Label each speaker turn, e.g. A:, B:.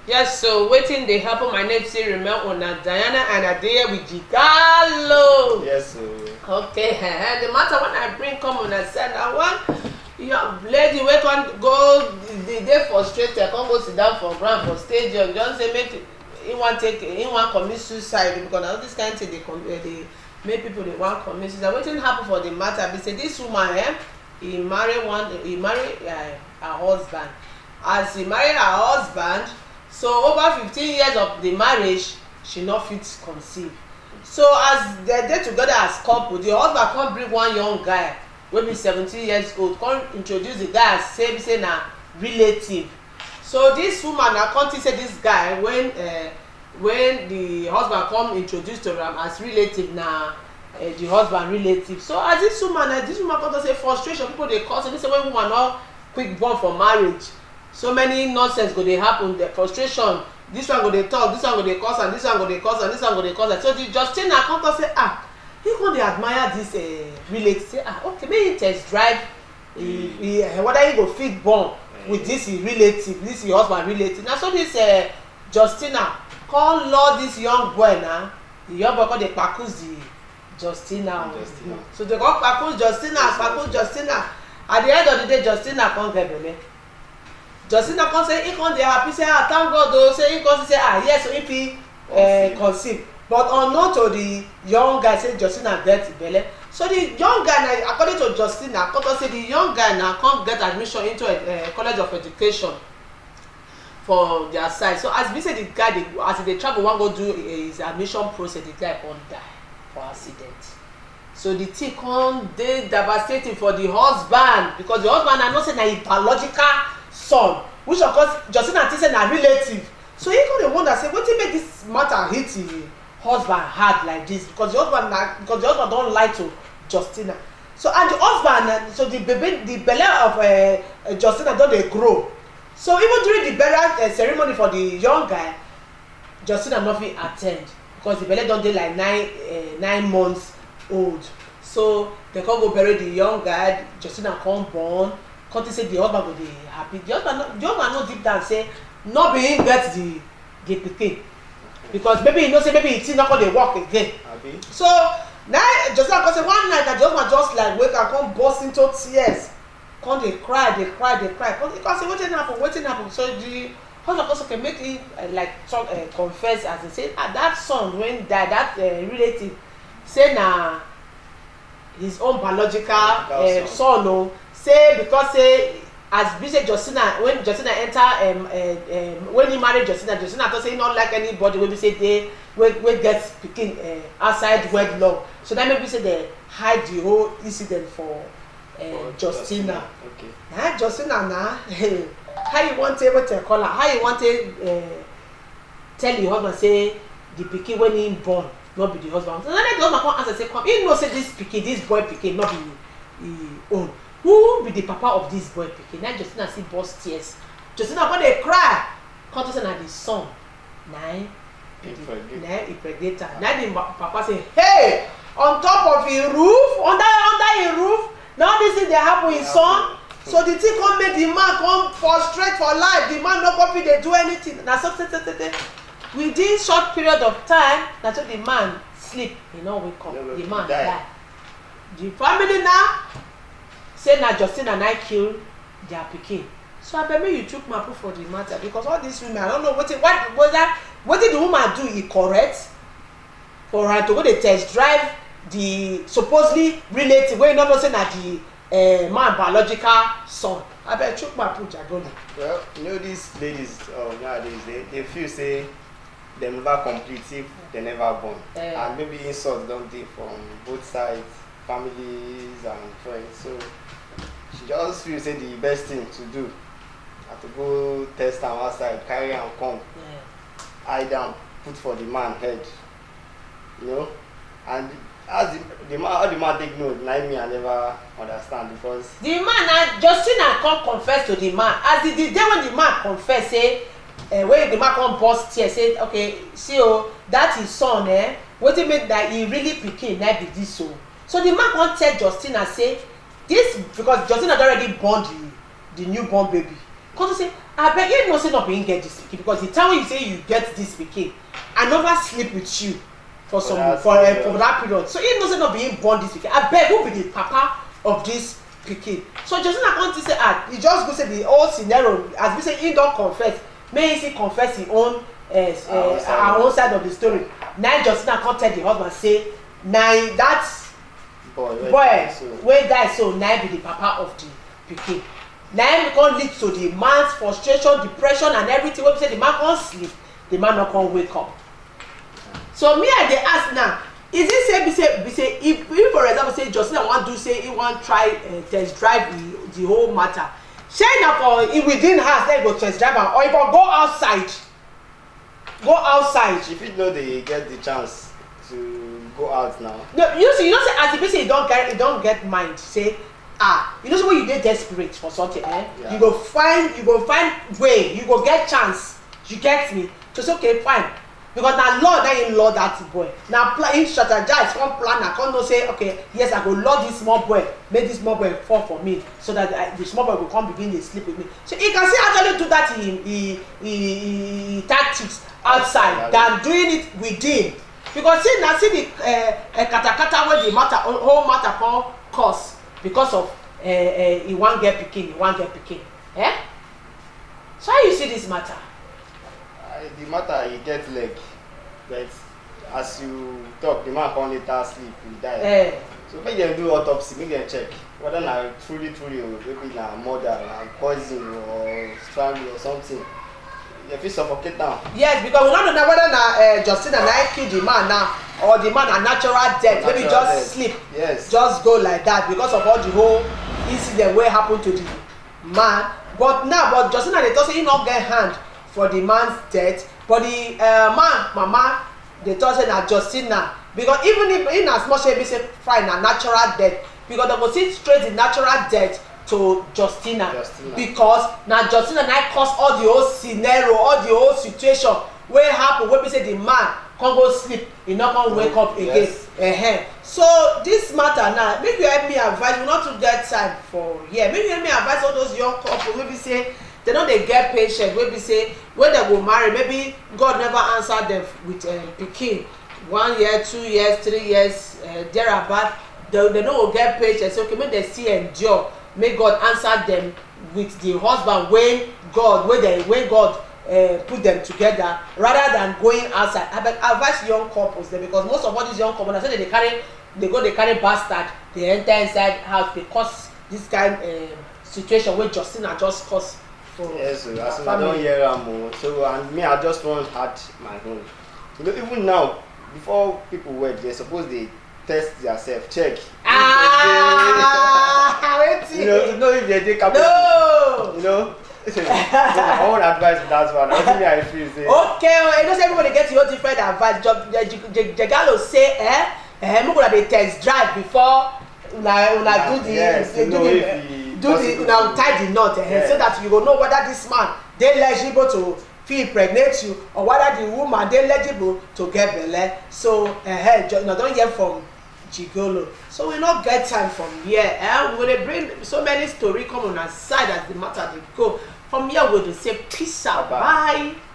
A: Yes, so waiting they happen. My name is Remel Ona Diana and I there with Gigalo.
B: Yes,
A: Okay, the matter when I bring come on I said I want young lady wait one go the day frustrated, I can't go sit down for ground for stadium. Just say make he want commit suicide because all this kind of thing they make people they want commit suicide. Wetin happen for the matter be say this woman he marry her husband. As he marry her husband, so over 15 years of the marriage she no fit conceive. So as they dey together as couple, the husband come bring one young guy wey be 17 years old come introduce the guy as say na relative. So this woman na come think say this guy when the husband come introduce to am as relative na the husband relative. So as this woman come to say frustration people dey cause say when woman no quick born for marriage, so many nonsense go dey happen, the frustration, this one go dey talk, this one go dey cause am, this one go dey cause am, this one go dey cause am. So the Justina come to say he go dey admire this relative, say okay make he test drive whether he go fit born with this relative, this husband relative. Na so this Justina come lure this young boy na, the young boy come dey kpakus the Justina. So they come kpakus Justina. At the end of the day Justina come get belle. Justina come say he come dey happy say thank God o, say he come say yes, so if he conceive, but unknown to the young guy say Justina get belle. So the young guy na according to Justina come say the young guy na come get admission into a college of education for their side. So as we say the guy as they travel wan go do his admission process, the guy come die for accident. So the thing come dey devastating for the husband because the husband na know say na him biological son, which of course Justina think say na relative. So he come dey wonder say wetin make this matter hit him husband hard like this, because the husband don lie to Justina. So and the husband so the belle of Justina don dey grow. So even during the burial ceremony for the young guy, Justina no fit at ten d because the belle don dey like 9 months old. So they come go bury the young guy, Justina come born, come think say the husband go dey happy. The husband know deep down say no be him get the pikin, because maybe he know say maybe him thing no come dey work again. So now Justina come say one night that the husband just like wake up come burst into tears, come dey cry come say wetin happen. So the husband come say okay make him talk confess as he say that son when die, that relative say na his own biological son o, say because say as be say Justina when Justina enter when he marry Justina talk say he no like anybody wey be say dey wey get pikin outside wedlock. So that maybe say they hide the whole incident for Justina.
B: Okay.
A: Na Justina na how you want to wetin call am, how you want to tell your husband say the pikin when he born no be the husband. So then the husband come answer say come, he know say this boy pikin no be him own. Who be the papa of this boy pikin? Na Justina see burst tears. Justina come dey cry, come to say na the son na him impregnate am. Na the papa say hey, on top of him roof, under him roof, now this thing dey happen him son. So the thing come make the man come frustrate for life. The man no go fit dey do anything. Na so within short period of time na so the man sleep, he no wake up, the man die. The family now say na Justina na kill their pikin. So abeg make you chook mouth for the matter, because all these women I don't know wetin the woman do e correct for her to go dey test drive the supposedly relative wey you no know say na the man biological son. Abeg chook mouth Jagoni.
B: Well, you know these ladies nowadays they feel say they never complete if they never born, and maybe insult don dey from both sides, families and friends. So she just feel say the best thing to do na to go test am outside, carry am come, hide am, put for the man head, you know. And as the man take know, na me I never understand, because
A: the man na Justina come confess to the man as the day when the man confess say when the man come burst tears say okay see that his son wetin make that he really pikin na be this o. So the man come tell Justina say this, because Justina don already born the newborn baby, come say abeg you know say no be him get this pikin because the time when you say you get this pikin I never sleep with you for that period so you know say no be him born this pikin abeg who be the papa of this pikin so Justina come think say e just go say the whole scenario as be say he don confess make he confess him own our own side of the story na Justina come tell the husband say na that boy wey die so na be the papa of the pikin na him come lead to the man's frustration depression and everything wey be say the man come sleep the man no come wake up so me I dey ask now is it say if for example say Justina wan do say he wan try test drive the whole matter shey na for within house then go test drive am or he go go outside
B: you fit know they get the chance to go out now.
A: No, you know say as the person you don get mind say you know say when you dey desperate for something you go find way you go get chance you get me to say okay fine because na law na him law that boy na him strategize come plan na come know say okay yes I go law this small boy make this small boy fall for me so that the small boy go come begin dey sleep with me so he can still actually do that in tactics outside than doing it within because see the katakata wey the whole matter come cause because of he wan get pikin so how you see this matter.
B: The matter he get leg but as you talk the man come later sleep he die so make dem do autopsy make dem check whether na truly maybe na murder na poison or strangle or something dem fit suffocate am.
A: Yes because we no know whether na Justina na kill the man now or the man na natural death maybe just sleep just go like that because of all the whole incident wey happen to the man but Justina dey talk say he no get hand for the man's death but the man mama dey talk say na Justina because even if in as much as be say fine na natural death because dem go still trace the natural death to Justina because na Justina na cause all the whole scenario all the whole situation wey happen wey be say the man come go sleep he no come wake up again so this matter now make you help me advise we not to get time for here make you help me advise all those young couple wey be say they no dey get patient wey be say when dem go marry maybe God never answer dem with pikin 1 year 2 years 3 years thereabout they no go get patient say okay make dem still endure make God answer them with the husband when God put them together rather than going outside. I advise young couples there because most of all these young couples I say they carry bastard they enter inside house they cause this kind situation wey Justina just cause for
B: yes so as I don hear am so and me I just wan add my own you know even now before people wed they suppose dey test theirself check
A: wetin
B: you know to know if they dey capable you know my own advice for that one wetin me I feel say
A: okay you know say everybody get your different advice Jegalo say make una dey test drive before una tie the knot so that you go know whether this man dey eligible to fit impregnate you or whether the woman dey eligible to get belle so una don hear from Jigolo so we no get time from here we go dey bring so many story come on our side as the matter dey go from here we go dey say peace out bye.